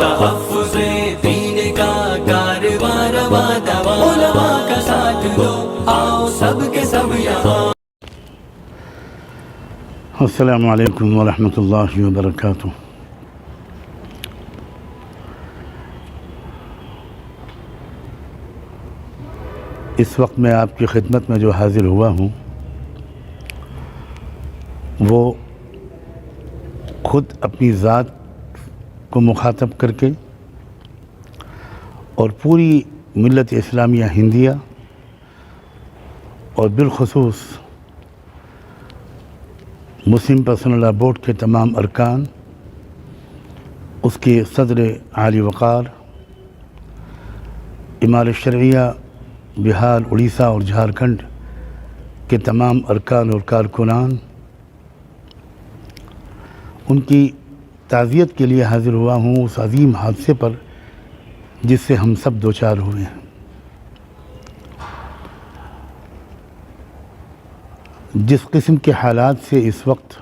تحفظ دین کا کارواں رواں دواں، علماء کا ساتھ دو، آؤ سب کے سب یہاں۔ السلام علیکم ورحمۃ اللہ وبرکاتہ۔ اس وقت میں آپ کی خدمت میں جو حاضر ہوا ہوں وہ خود اپنی ذات کو مخاطب کر کے اور پوری ملت اسلامیہ ہندیہ اور بالخصوص مسلم پرسنل لاء بورڈ کے تمام ارکان، اس کے صدر عالی وقار، امارت شرعیہ بہار، اڑیسہ اور جھارکھنڈ کے تمام ارکان اور کارکنان، ان کی تعزیت کے لیے حاضر ہوا ہوں اس عظیم حادثے پر جس سے ہم سب دوچار ہوئے ہیں۔ جس قسم کے حالات سے اس وقت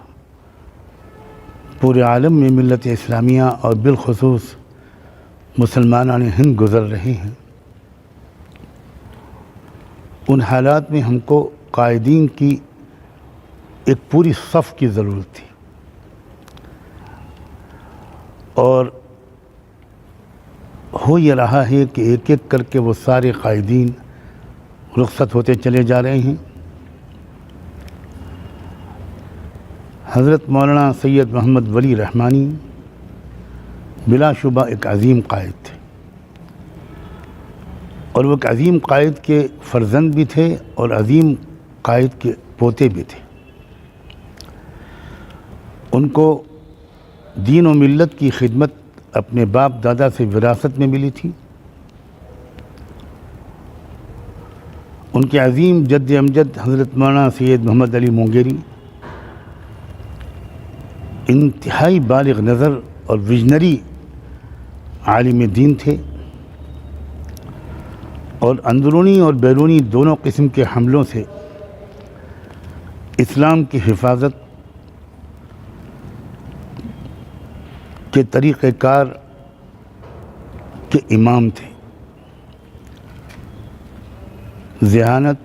پورے عالم میں ملت اسلامیہ اور بالخصوص مسلمانان ہند گزر رہے ہیں، ان حالات میں ہم کو قائدین کی ایک پوری صف کی ضرورت تھی، اور ہو یہ رہا ہے کہ ایک ایک کر کے وہ سارے قائدین رخصت ہوتے چلے جا رہے ہیں۔ حضرت مولانا سید محمد ولی رحمانی بلا شبہ ایک عظیم قائد تھے، اور وہ ایک عظیم قائد کے فرزند بھی تھے اور عظیم قائد کے پوتے بھی تھے۔ ان کو دین و ملت کی خدمت اپنے باپ دادا سے وراثت میں ملی تھی۔ ان کے عظیم جد امجد حضرت مولانا سید محمد علی مونگیری انتہائی بالغ نظر اور ویژنری عالم دین تھے، اور اندرونی اور بیرونی دونوں قسم کے حملوں سے اسلام کی حفاظت کے طریقہ کار کے امام تھے۔ ذہانت،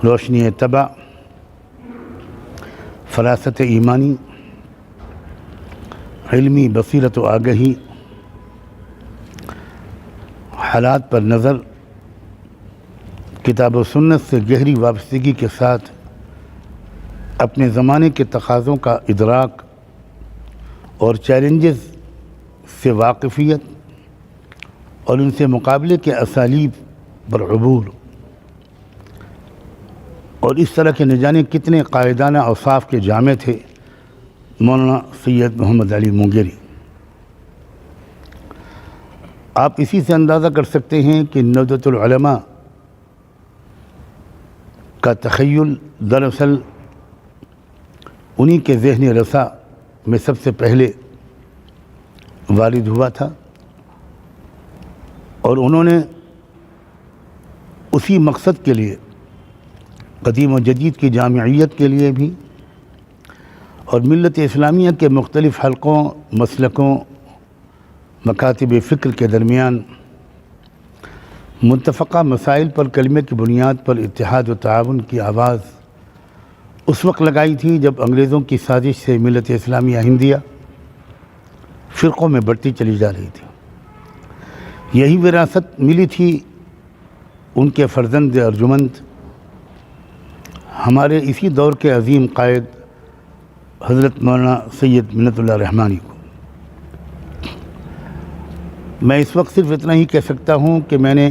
روشنی طبع، فراست ایمانی، علمی بصیرت و آگہی، حالات پر نظر، کتاب و سنت سے گہری وابستگی کے ساتھ اپنے زمانے کے تقاضوں کا ادراک اور چیلنجز سے واقفیت اور ان سے مقابلے کے اسالیب پر عبور، اور اس طرح کے نہ جانے کتنے قائدانہ اوصاف کے جامع تھے مولانا سید محمد علی مونگیری۔ آپ اسی سے اندازہ کر سکتے ہیں کہ نہضت العلماء کا تخیل دراصل انہی کے ذہن رسا میں سب سے پہلے وارد ہوا تھا، اور انہوں نے اسی مقصد کے لیے قدیم و جدید کی جامعیت کے لیے بھی اور ملت اسلامیہ کے مختلف حلقوں، مسلکوں، مکاتب فکر کے درمیان متفقہ مسائل پر کلمے کی بنیاد پر اتحاد و تعاون کی آواز اس وقت لگائی تھی جب انگریزوں کی سازش سے ملت اسلامیہ ہندیہ فرقوں میں بڑھتی چلی جا رہی تھی۔ یہی وراثت ملی تھی ان کے فرزند ارجمند ہمارے اسی دور کے عظیم قائد حضرت مولانا سید منت اللہ رحمانی کو۔ میں اس وقت صرف اتنا ہی کہہ سکتا ہوں کہ میں نے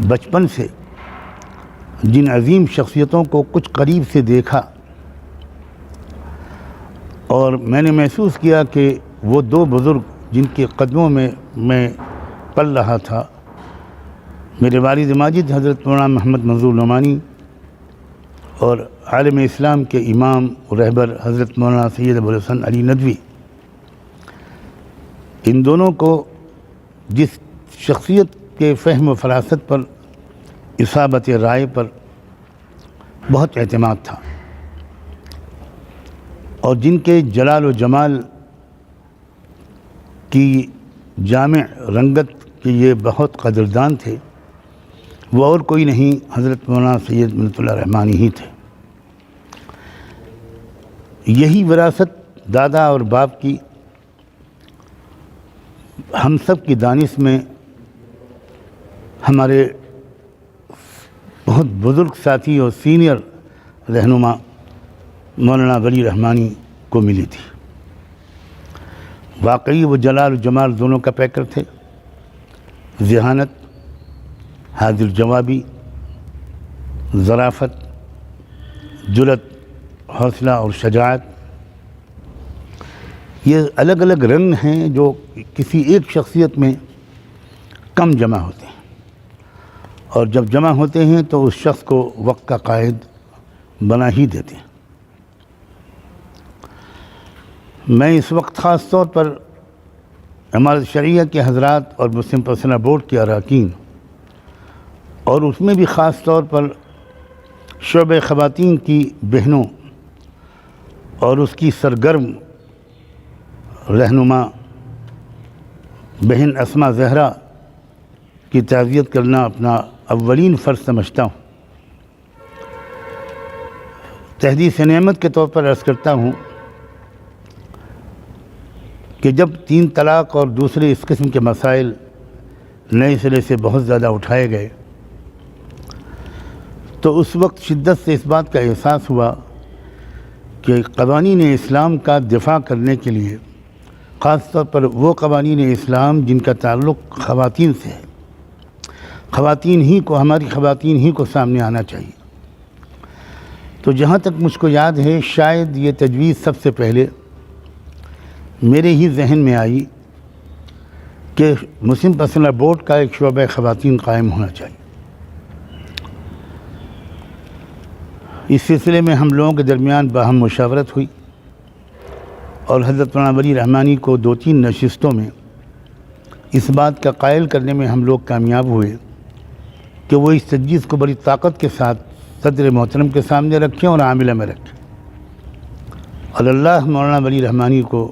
بچپن سے جن عظیم شخصیتوں کو کچھ قریب سے دیکھا اور میں نے محسوس کیا کہ وہ دو بزرگ جن کے قدموں میں پل رہا تھا، میرے والد ماجد حضرت مولانا محمد منظور نعمانی اور عالم اسلام کے امام و رہبر حضرت مولانا سید ابوالحسن علی ندوی، ان دونوں کو جس شخصیت کے فہم و فراست پر، اصابت رائے پر بہت اعتماد تھا، اور جن کے جلال و جمال کی جامع رنگت کے یہ بہت قدردان تھے، وہ اور کوئی نہیں حضرت مولانا سید منت اللہ رحمانی ہی تھے۔ یہی وراثت دادا اور باپ کی ہم سب کی دانش میں ہمارے بہت بزرگ ساتھی اور سینئر رہنما مولانا ولی رحمانی کو ملی تھی۔ واقعی وہ جلال و جمال دونوں کا پیکر تھے، ذہانت، حاضر جوابی، ظرافت، جرأت، حوصلہ اور شجاعت، یہ الگ الگ رنگ ہیں جو کسی ایک شخصیت میں کم جمع ہوتے ہیں، اور جب جمع ہوتے ہیں تو اس شخص کو وقت کا قائد بنا ہی دیتے ہیں۔ میں اس وقت خاص طور پر امارت شرعیہ کے حضرات اور مسلم پرسنل بورڈ کے اراکین، اور اس میں بھی خاص طور پر شعبہ خواتین کی بہنوں اور اس کی سرگرم رہنما بہن اسماء زہرا کی تعزیت کرنا اپنا اولین فرض سمجھتا ہوں۔ تحدیث نعمت کے طور پر عرض کرتا ہوں کہ جب 3 طلاق اور دوسرے اس قسم کے مسائل نئے سرے سے بہت زیادہ اٹھائے گئے تو اس وقت شدت سے اس بات کا احساس ہوا کہ قوانین اسلام کا دفاع کرنے کے لیے، خاص طور پر وہ قوانین اسلام جن کا تعلق خواتین سے ہے، ہماری خواتین ہی کو سامنے آنا چاہیے۔ تو جہاں تک مجھ کو یاد ہے، شاید یہ تجویز سب سے پہلے میرے ہی ذہن میں آئی کہ مسلم پرسنل بورڈ کا ایک شعبہ خواتین قائم ہونا چاہیے۔ اس سلسلے میں ہم لوگوں کے درمیان باہم مشاورت ہوئی، اور حضرت مولانا ولی رحمانی کو 2-3 نشستوں میں اس بات کا قائل کرنے میں ہم لوگ کامیاب ہوئے کہ وہ اس تجویز کو بڑی طاقت کے ساتھ صدر محترم کے سامنے رکھیں اور عاملہ میں رکھیں، اور اللہ مولانا ولی رحمانی کو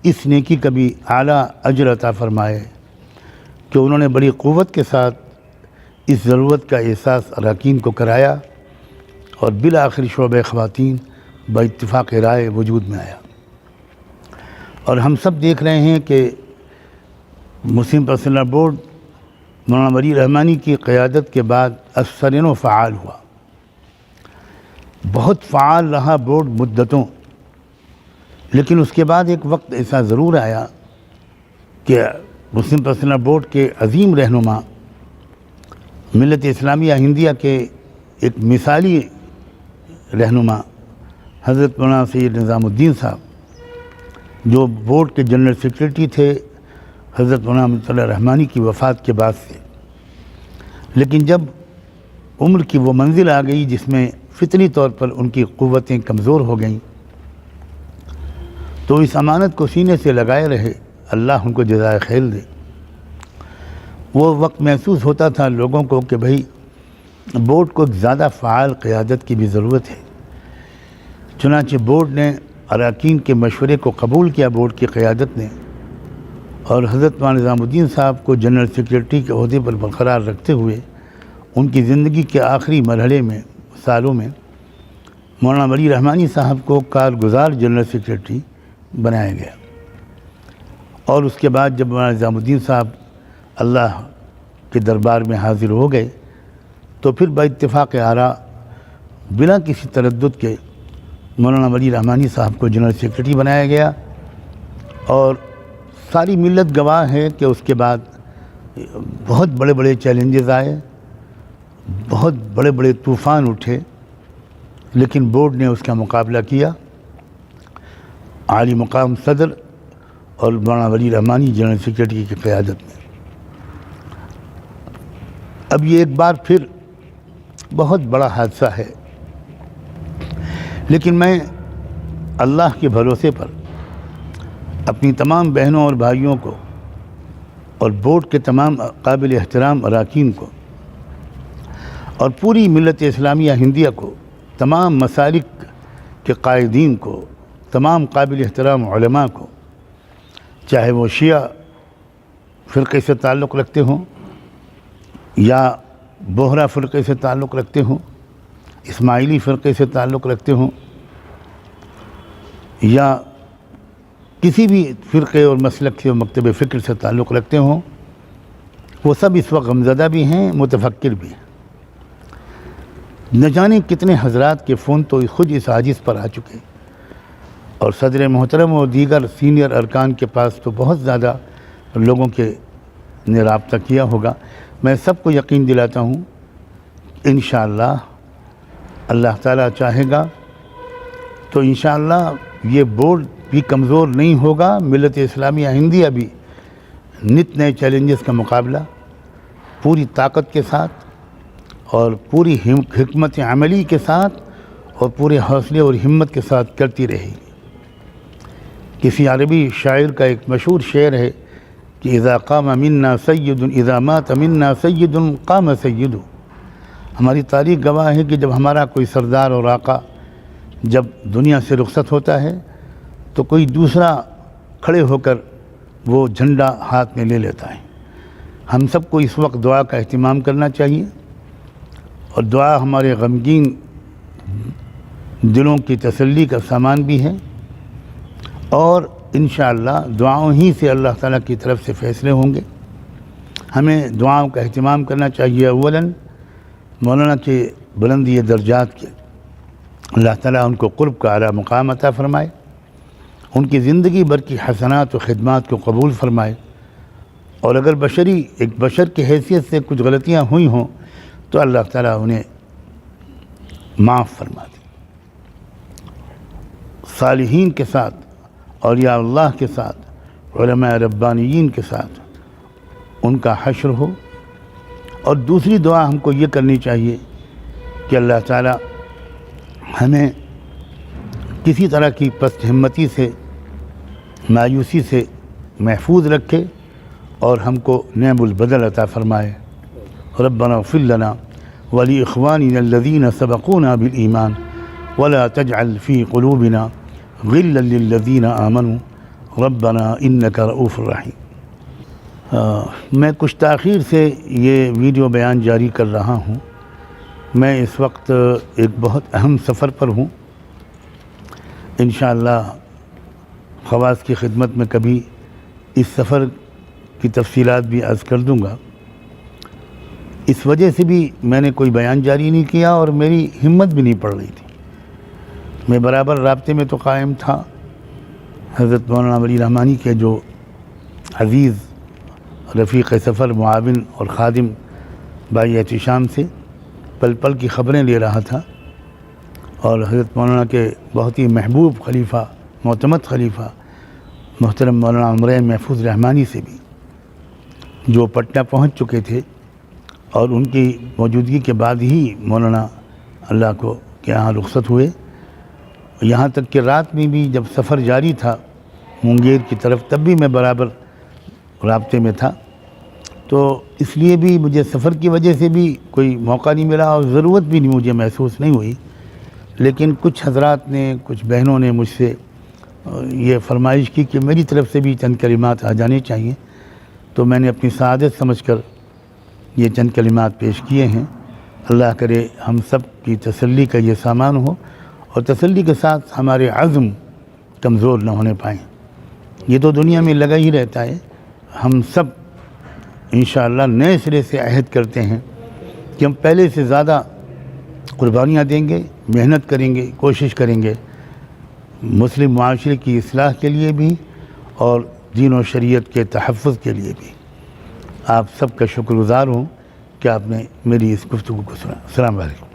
اس نیکی کا بھی اعلیٰ اجر عطا فرمائے کہ انہوں نے بڑی قوت کے ساتھ اس ضرورت کا احساس اراکین کو کرایا، اور بالآخر شعبہ خواتین با اتفاق رائے وجود میں آیا۔ اور ہم سب دیکھ رہے ہیں کہ مسلم پرسنل بورڈ مولانا ولی رحمانی کی قیادت کے بعد اثرین و فعال ہوا، بہت فعال رہا بورڈ مدتوں، لیکن اس کے بعد ایک وقت ایسا ضرور آیا کہ مسلم پرسنل بورڈ کے عظیم رہنما، ملت اسلامیہ ہندیہ کے ایک مثالی رہنما حضرت مولانا سید نظام الدین صاحب، جو بورڈ کے جنرل سیکریٹری تھے حضرت مولانا منت اللہ رحمانی کی وفات کے بعد سے، لیکن جب عمر کی وہ منزل آ گئی جس میں فطری طور پر ان کی قوتیں کمزور ہو گئیں، تو اس امانت کو سینے سے لگائے رہے، اللہ ان کو جزائے خیر دے۔ وہ وقت محسوس ہوتا تھا لوگوں کو کہ بھئی بورڈ کو زیادہ فعال قیادت کی بھی ضرورت ہے، چنانچہ بورڈ نے اراکین کے مشورے کو قبول کیا، بورڈ کی قیادت نے، اور حضرت مولانا نظام الدین صاحب کو جنرل سیکریٹری کے عہدے پر برقرار رکھتے ہوئے ان کی زندگی کے آخری مرحلے میں، سالوں میں، مولانا ولی رحمانی صاحب کو کارگزار جنرل سیکریٹری بنایا گیا۔ اور اس کے بعد جب مولانا نظام الدین صاحب اللہ کے دربار میں حاضر ہو گئے تو پھر با اتفاق آراء بنا کسی تردد کے مولانا ولی رحمانی صاحب کو جنرل سیکریٹری بنایا گیا، اور ساری ملت گواہ ہے کہ اس کے بعد بہت بڑے بڑے چیلنجز آئے، بہت بڑے بڑے طوفان اٹھے، لیکن بورڈ نے اس کا مقابلہ کیا، عالی مقام صدر اور مولانا ولی رحمانی جنرل سیکریٹری کی قیادت میں۔ اب یہ ایک بار پھر بہت بڑا حادثہ ہے، لیکن میں اللہ کے بھروسے پر اپنی تمام بہنوں اور بھائیوں کو اور بورڈ کے تمام قابل احترام اراکین کو اور پوری ملت اسلامیہ ہندیہ کو، تمام مسالک کے قائدین کو، تمام قابل احترام علماء کو، چاہے وہ شیعہ فرقے سے تعلق رکھتے ہوں یا بوہرا فرقے سے تعلق رکھتے ہوں، اسماعیلی فرقے سے تعلق رکھتے ہوں یا کسی بھی فرقے اور مسلک سے اور مکتب فکر سے تعلق رکھتے ہوں، وہ سب اس وقت غمزدہ بھی ہیں، متفکر بھی ہیں۔ نہ جانے کتنے حضرات کے فون تو خود اس عاجز پر آ چکے، اور صدر محترم اور دیگر سینئر ارکان کے پاس تو بہت زیادہ لوگوں کے نے رابطہ کیا ہوگا۔ میں سب کو یقین دلاتا ہوں انشاءاللہ اللہ تعالیٰ چاہے گا تو انشاءاللہ یہ بورڈ بھی کمزور نہیں ہوگا۔ ملت اسلامیہ ہندیہ بھی نت نئے چیلنجز کا مقابلہ پوری طاقت کے ساتھ اور پوری حکمت عملی کے ساتھ اور پورے حوصلے اور ہمت کے ساتھ کرتی رہے گی۔ کسی عربی شاعر کا ایک مشہور شعر ہے کہ اذا قام منا سید اذا مات منا سید قام سید۔ ہماری تاریخ گواہ ہے کہ جب ہمارا کوئی سردار اور آقا جب دنیا سے رخصت ہوتا ہے تو کوئی دوسرا کھڑے ہو کر وہ جھنڈا ہاتھ میں لے لیتا ہے۔ ہم سب کو اس وقت دعا کا اہتمام کرنا چاہیے، اور دعا ہمارے غمگین دلوں کی تسلی کا سامان بھی ہے، اور انشاءاللہ دعاؤں ہی سے اللہ تعالیٰ کی طرف سے فیصلے ہوں گے۔ ہمیں دعاؤں کا اہتمام کرنا چاہیے۔ اولاً مولانا کے بلندی درجات کے اللہ تعالیٰ ان کو قرب کا اعلیٰ مقام عطا فرمائے، ان کی زندگی بھر کی حسنات و خدمات کو قبول فرمائے، اور اگر ایک بشر کی حیثیت سے کچھ غلطیاں ہوئی ہوں تو اللہ تعالیٰ انہیں معاف فرما دے۔ صالحین کے ساتھ، اولیاء اللہ کے ساتھ، علماء ربانیین کے ساتھ ان کا حشر ہو۔ اور دوسری دعا ہم کو یہ کرنی چاہیے کہ اللہ تعالیٰ ہمیں کسی طرح کی پست ہمتی سے، مایوسی سے محفوظ رکھے اور ہم کو نعم البدل عطا فرمائے۔ ربنا اغفر لنا ولإخواننا الذين سبقونا بالإيمان ولا تجعل في قلوبنا غلا للذين آمنوا ربنا إنك رؤوف رحيم۔ میں کچھ تاخیر سے یہ ویڈیو بیان جاری کر رہا ہوں۔ میں اس وقت ایک بہت اہم سفر پر ہوں۔ انشاءاللہ خواص کی خدمت میں کبھی اس سفر کی تفصیلات بھی عرض کر دوں گا۔ اس وجہ سے بھی میں نے کوئی بیان جاری نہیں کیا اور میری ہمت بھی نہیں پڑ رہی تھی۔ میں برابر رابطے میں تو قائم تھا حضرت مولانا ولی رحمانی کے جو عزیز رفیق سفر، معاون اور خادم بھائی احتشام سے پل پل کی خبریں لے رہا تھا، اور حضرت مولانا کے بہت ہی محبوب خلیفہ، معتمد خلیفہ محترم مولانا عمرین محفوظ رحمانی سے بھی، جو پٹنہ پہنچ چکے تھے، اور ان کی موجودگی کے بعد ہی مولانا اللہ کو کے یہاں رخصت ہوئے۔ یہاں تک کہ رات میں بھی جب سفر جاری تھا مونگیر کی طرف، تب بھی میں برابر رابطے میں تھا، تو اس لیے بھی مجھے سفر کی وجہ سے بھی کوئی موقع نہیں ملا اور ضرورت بھی نہیں مجھے محسوس نہیں ہوئی۔ لیکن کچھ حضرات نے، کچھ بہنوں نے مجھ سے یہ فرمائش کی کہ میری طرف سے بھی چند کلمات آ جانے چاہیے، تو میں نے اپنی سعادت سمجھ کر یہ چند کلمات پیش کیے ہیں۔ اللہ کرے ہم سب کی تسلی کا یہ سامان ہو، اور تسلی کے ساتھ ہمارے عزم کمزور نہ ہونے پائیں۔ یہ تو دنیا میں لگا ہی رہتا ہے۔ ہم سب انشاءاللہ نئے سرے سے عہد کرتے ہیں کہ ہم پہلے سے زیادہ قربانیاں دیں گے، محنت کریں گے، کوشش کریں گے، مسلم معاشرے کی اصلاح کے لیے بھی اور دین و شریعت کے تحفظ کے لیے بھی۔ آپ سب کا شکر گزار ہوں کہ آپ نے میری اس گفتگو کو سنا۔ السلام علیکم۔